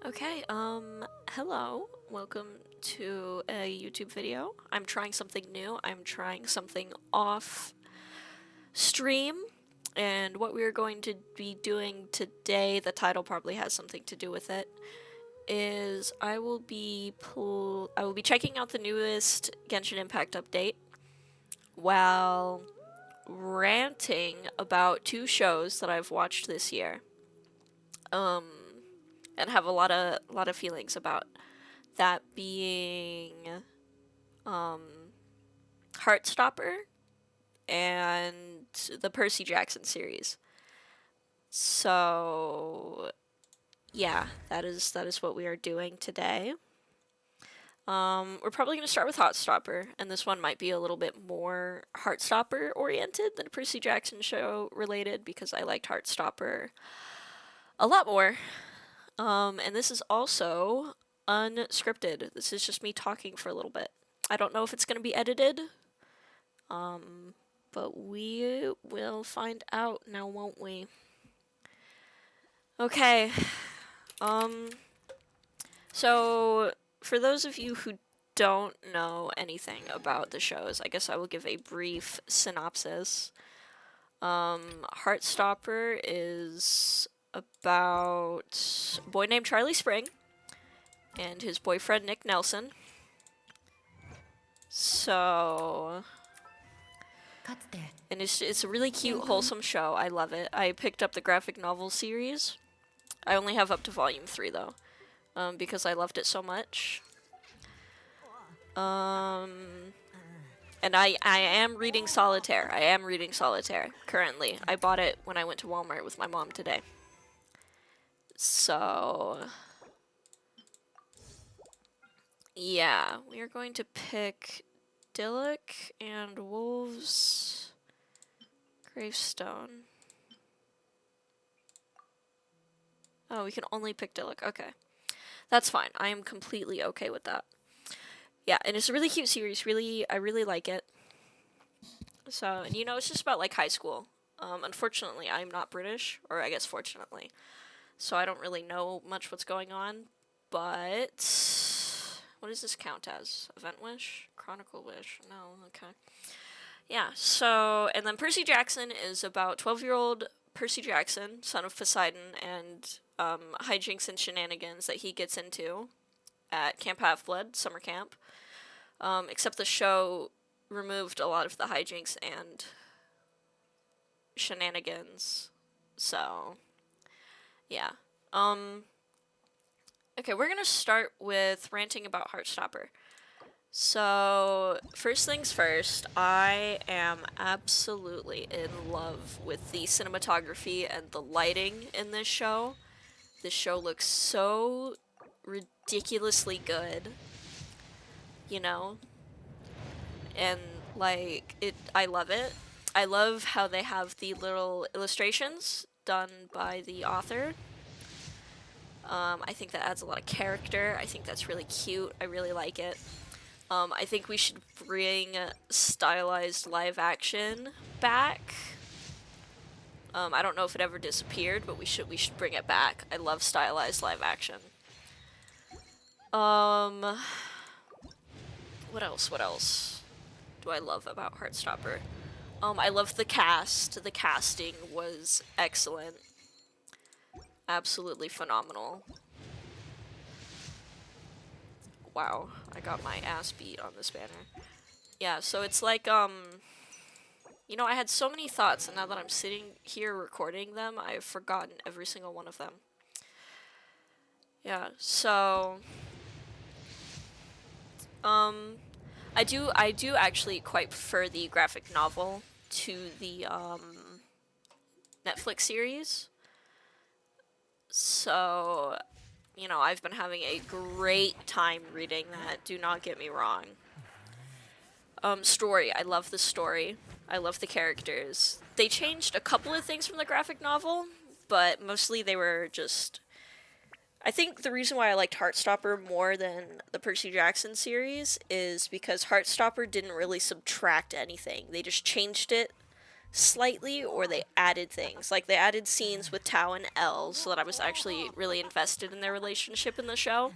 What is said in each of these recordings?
Okay, hello. Welcome to a YouTube video. I'm trying something new. I'm trying something off stream. And what we're going to be doing today, the title probably has something to do with it, is I will be checking out the newest Genshin Impact update while ranting about two shows that I've watched this year. And have a lot of feelings about. That being Heartstopper and the Percy Jackson series. So yeah, that is what we are doing today. We're probably going to start with Heartstopper, and this one might be a little bit more Heartstopper oriented than Percy Jackson show related because I liked Heartstopper a lot more. And this is also unscripted. This is just me talking for a little bit. I don't know if it's going to be edited, but we will find out now, won't we? Okay. So for those of you who don't know anything about the shows, I guess I will give a brief synopsis. Heartstopper is about a boy named Charlie Spring and his boyfriend Nick Nelson. So, and it's a really cute, wholesome show. I love it. I picked up the graphic novel series. I only have up to volume 3 though, because I loved it so much. And I am reading Solitaire. I am reading Solitaire currently. I bought it when I went to Walmart with my mom today. So, yeah, we are going to pick Dillick and Wolves Gravestone. Oh, we can only pick Dillick. Okay. That's fine. I am completely okay with that. Yeah, and it's a really cute series. I really like it. So, and you know, it's just about like high school. Unfortunately, I'm not British, or I guess fortunately. So I don't really know much what's going on, but what does this count as? Event Wish? Chronicle Wish? No, okay. Yeah, so, and then Percy Jackson is about 12-year-old Percy Jackson, son of Poseidon, and hijinks and shenanigans that he gets into at Camp Half-Blood, summer camp. Except the show removed a lot of the hijinks and shenanigans, so yeah. Okay, we're gonna start with ranting about Heartstopper. So, first things first, I am absolutely in love with the cinematography and the lighting in this show. This show looks so ridiculously good, you know? And, like, I love it. I love how they have the little illustrations done by the author. I think that adds a lot of character. I think that's really cute. I really like it. I think we should bring stylized live action back. I don't know if it ever disappeared, but we should bring it back. I love stylized live action. What else do I love about Heartstopper? I love the cast. The casting was excellent. Absolutely phenomenal. Wow, I got my ass beat on this banner. Yeah, so it's like, you know, I had so many thoughts, and now that I'm sitting here recording them, I've forgotten every single one of them. Yeah, so, I do actually quite prefer the graphic novel to the, Netflix series. So, you know, I've been having a great time reading that, do not get me wrong. Story, I love the story. I love the characters. They changed a couple of things from the graphic novel, but mostly they were just... I think the reason why I liked Heartstopper more than the Percy Jackson series is because Heartstopper didn't really subtract anything. They just changed it slightly, or they added things. Like, they added scenes with Tao and Elle so that I was actually really invested in their relationship in the show.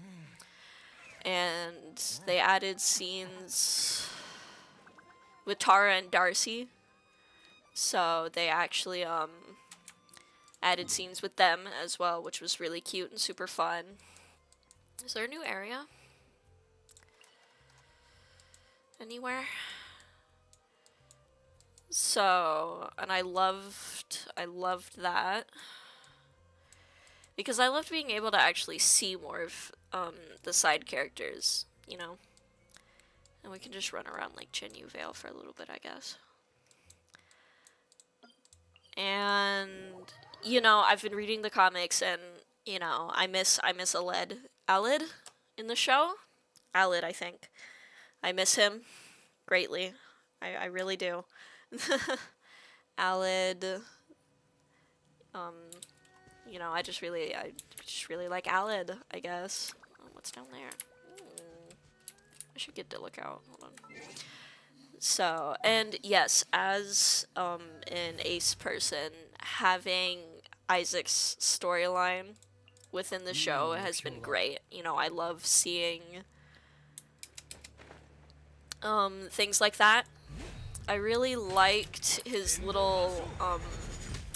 And they added scenes with Tara and Darcy. So they actually added scenes with them as well, which was really cute and super fun. Is there a new area? Anywhere? So, and I loved that. Because I loved being able to actually see more of the side characters, you know? And we can just run around like Jinyu Vale for a little bit, I guess. And, you know, I've been reading the comics and, you know, I miss Alid in the show. Alid, I think. I miss him greatly. I really do. Alid, you know, I just really like Alid, I guess. Oh, what's down there? I should get to look out. Hold on. So, and yes, as an Ace person, having Isaac's storyline within the show has been great. You know, I love seeing things like that. I really liked his little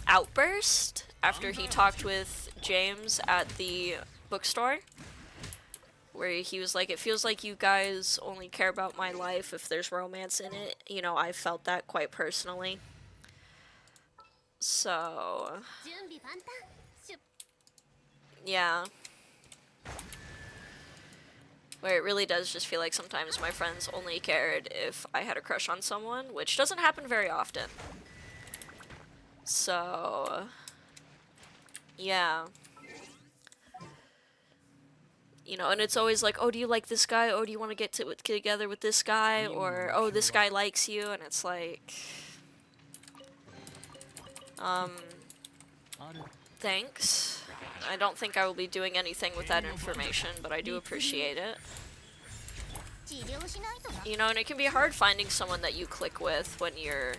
outburst after he talked with James at the bookstore, where he was like, it feels like you guys only care about my life if there's romance in it. You know, I felt that quite personally. So, yeah. Where it really does just feel like sometimes my friends only cared if I had a crush on someone, which doesn't happen very often. So, yeah. You know, and it's always like, oh, do you like this guy? Oh, do you want to get together with this guy? Or, oh, this guy likes you, and it's like, thanks. I don't think I will be doing anything with that information, but I do appreciate it. You know, and it can be hard finding someone that you click with when you're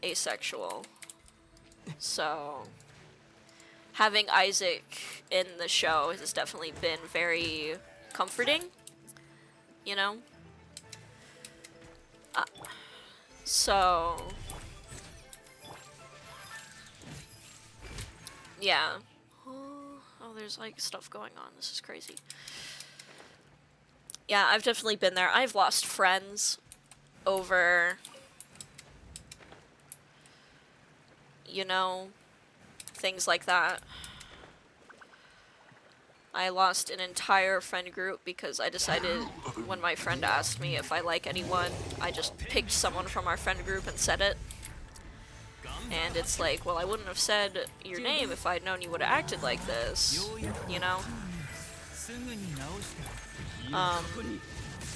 asexual. So, having Isaac in the show has definitely been very comforting, you know? So, yeah. Oh, there's like stuff going on. This is crazy. Yeah, I've definitely been there. I've lost friends over, you know, things like that. I lost an entire friend group because I decided, when my friend asked me if I like anyone, I just picked someone from our friend group and said it. And it's like, well, I wouldn't have said your name if I'd known you would have acted like this, you know?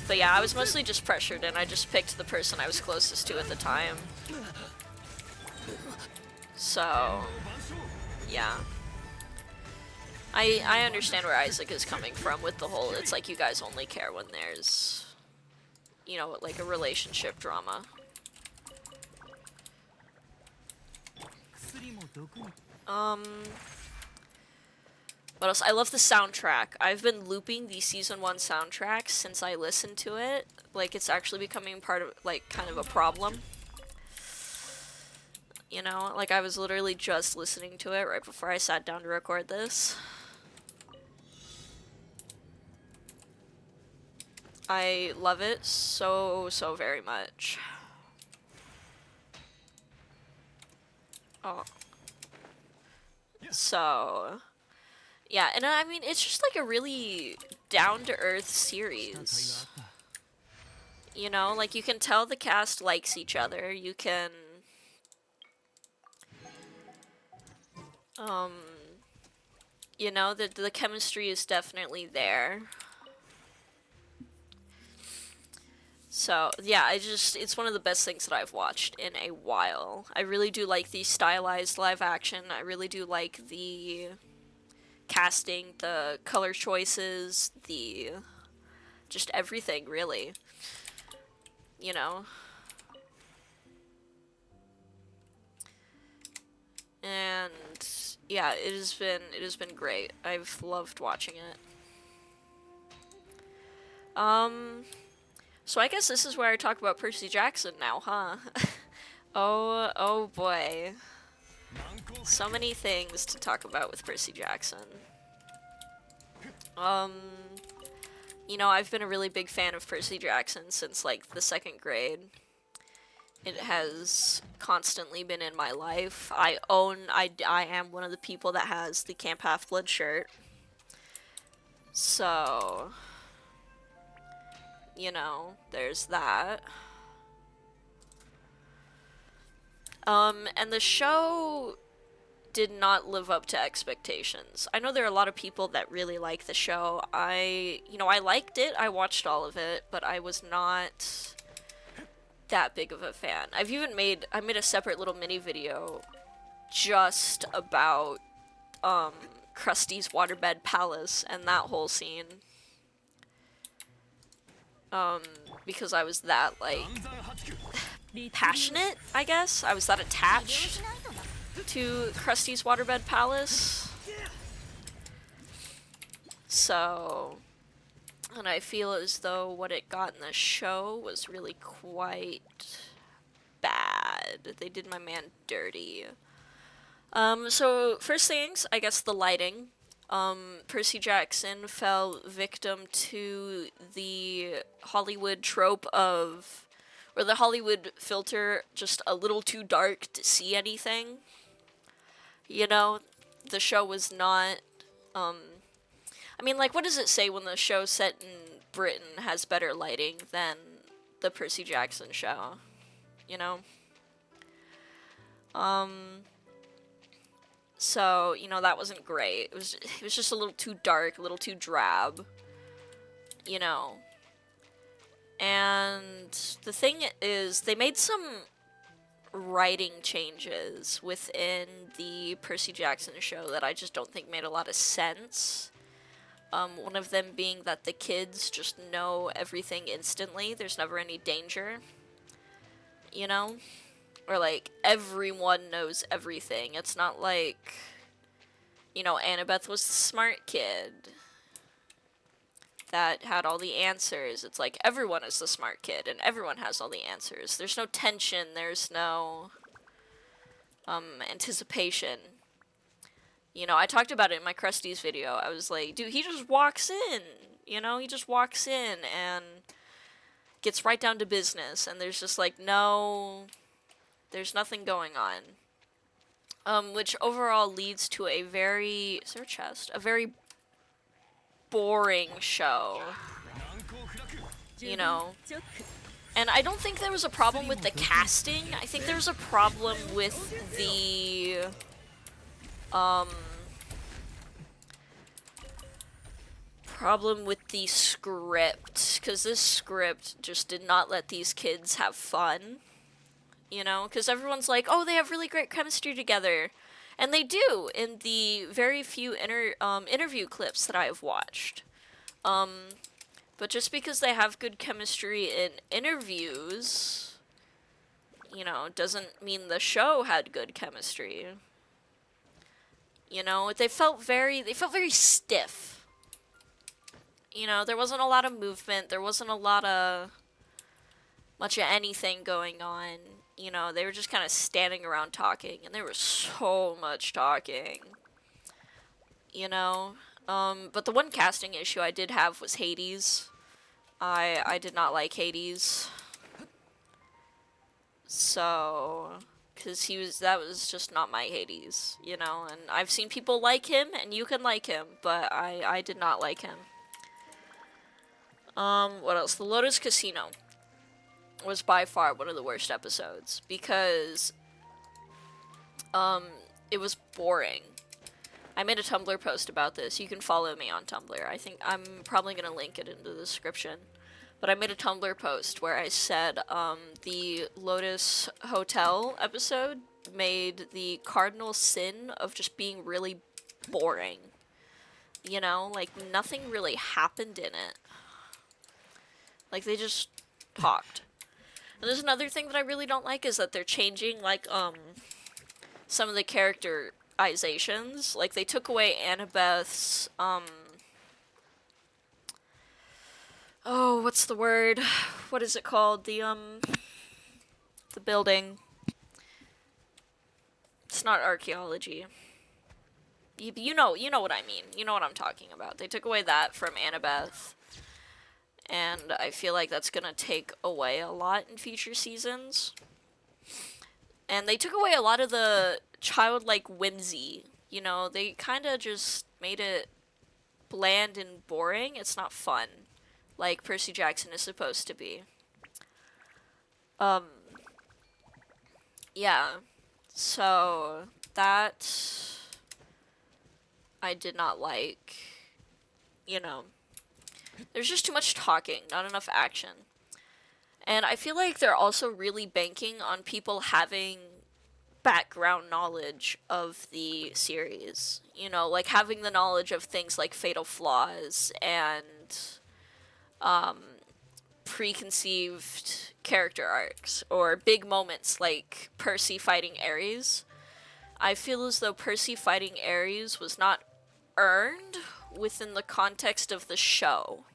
But yeah, I was mostly just pressured, and I just picked the person I was closest to at the time. So, yeah. I understand where Isaac is coming from with the whole, it's like you guys only care when there's, you know, like a relationship drama. What else? I love the soundtrack. I've been looping the season 1 soundtrack since I listened to it. Like, it's actually becoming part of, like, kind of a problem. You know, like, I was literally just listening to it right before I sat down to record this. I love it so, so very much. Oh. So, yeah, and I mean, it's just like a really down-to-earth series. You know, like, you can tell the cast likes each other. You can, you know, the chemistry is definitely there. So, yeah, it's one of the best things that I've watched in a while. I really do like the stylized live action. I really do like the casting, the color choices, just everything, really. You know? And yeah, it has been great. I've loved watching it. So I guess this is where I talk about Percy Jackson now, huh? Oh boy. So many things to talk about with Percy Jackson. Um, I've been a really big fan of Percy Jackson since like the 2nd grade. It has constantly been in my life. I am one of the people that has the Camp Half-Blood shirt. So, there's that. And the show did not live up to expectations. I know there are a lot of people that really like the show. I liked it. I watched all of it, but I was not that big of a fan. I made a separate little mini video just about Krusty's waterbed palace and that whole scene. Because I was that like passionate, I guess. I was that attached to Krusty's waterbed palace. So, and I feel as though what it got in the show was really quite bad. They did my man dirty. So first things, I guess the lighting. Percy Jackson fell victim to the Hollywood trope of, or the Hollywood filter, just a little too dark to see anything. The show was not, what does it say when the show set in Britain has better lighting than the Percy Jackson show? So, that wasn't great. It was just a little too dark, a little too drab. And the thing is, they made some writing changes within the Percy Jackson show that I just don't think made a lot of sense. One of them being that the kids just know everything instantly. There's never any danger. Or, like, everyone knows everything. It's not like, Annabeth was the smart kid that had all the answers. It's like everyone is the smart kid and everyone has all the answers. There's no tension. There's no anticipation. I talked about it in my Krusty's video. I was like, dude, he just walks in. He just walks in and gets right down to business. And there's just like there's nothing going on. Which overall leads to a very, is there a chest? A very boring show. And I don't think there was a problem with the casting. I think there was a problem with the, script. Because this script just did not let these kids have fun. Because everyone's like, oh, they have really great chemistry together. And they do, in the very few interview clips that I have watched. But just because they have good chemistry in interviews, doesn't mean the show had good chemistry. They felt very stiff. There wasn't a lot of movement, there wasn't a lot of much of anything going on. They were just kind of standing around talking, and there was so much talking. But the one casting issue I did have was Hades. I did not like Hades. So, because that was just not my Hades, and I've seen people like him, and you can like him, but I did not like him. What else? The Lotus Casino was by far one of the worst episodes, because, it was boring. I made a Tumblr post about this. You can follow me on Tumblr. I think I'm probably going to link it in the description. But I made a Tumblr post where I said, the Lotus Hotel episode made the cardinal sin of just being really boring. Like, nothing really happened in it. Like, they just talked. And there's another thing that I really don't like is that they're changing, like, some of the characterizations. Like, they took away Annabeth's, oh, what's the word? What is it called? The building. It's not archaeology. You know what I mean. You know what I'm talking about. They took away that from Annabeth, and I feel like that's gonna take away a lot in future seasons. And they took away a lot of the childlike whimsy. You know, they kind of just made it bland and boring. It's not fun, like Percy Jackson is supposed to be. Um, yeah. So that I did not like. You know, there's just too much talking, not enough action. And I feel like they're also really banking on people having background knowledge of the series. You know, like having the knowledge of things like fatal flaws and preconceived character arcs or big moments like Percy fighting Ares. I feel as though Percy fighting Ares was not earned within the context of the show.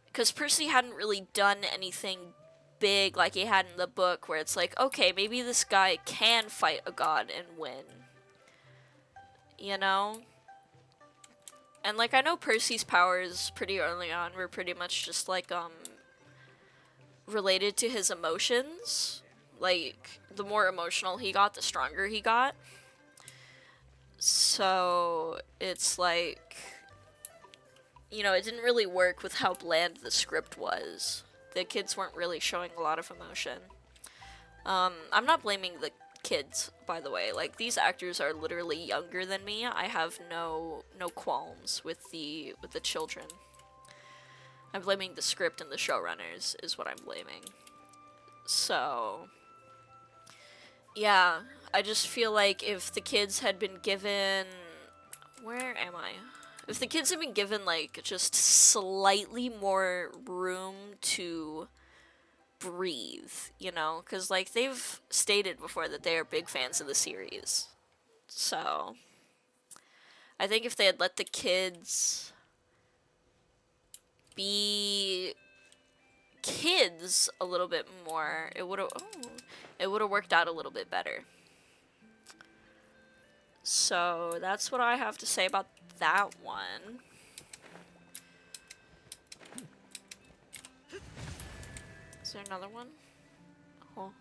Because Percy hadn't really done anything big like he had in the book, where it's like, okay, maybe this guy can fight a god and win. You know? And, like, I know Percy's powers pretty early on were pretty much just, like, related to his emotions. Like, the more emotional he got, the stronger he got. So, it's like, you know, it didn't really work with how bland the script was. The kids weren't really showing a lot of emotion. I'm not blaming the kids, by the way. Like, these actors are literally younger than me. I have no qualms with the children. I'm blaming the script and the showrunners is what I'm blaming. So, yeah, I just feel like if the kids had been given... Where am I? If the kids had been given, like, just slightly more room to breathe, you know? Because, like, they've stated before that they are big fans of the series. So, I think if they had let the kids be kids a little bit more, it would have worked out a little bit better. So, that's what I have to say about that one. Is there another one? Oh.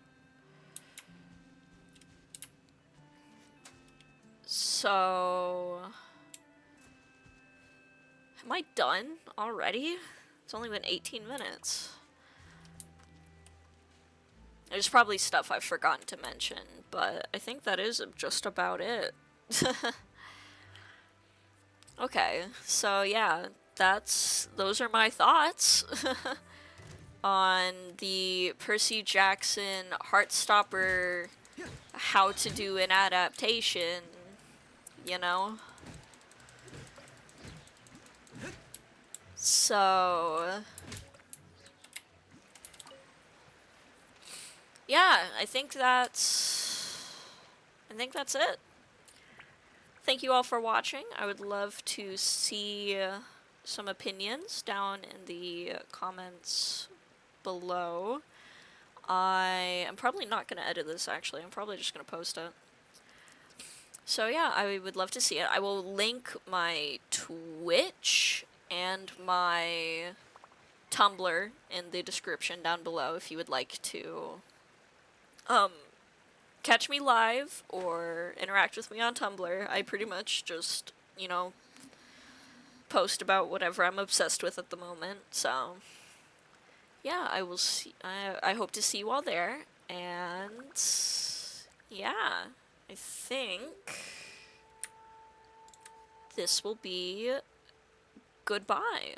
So... Am I done already? It's only been 18 minutes. There's probably stuff I've forgotten to mention, but I think that is just about it. Okay, so yeah, those are my thoughts on the Percy Jackson Heartstopper how to do an adaptation, you know? So, yeah, I think that's it. Thank you all for watching. I would love to see some opinions down in the comments below. I am probably not going to edit this, actually. I'm probably just going to post it. So yeah, I would love to see it. I will link my Twitch and my Tumblr in the description down below if you would like to catch me live or interact with me on Tumblr. I pretty much just, you know, post about whatever I'm obsessed with at the moment. So yeah, I will see. I hope to see you all there. And yeah, I think this will be goodbye.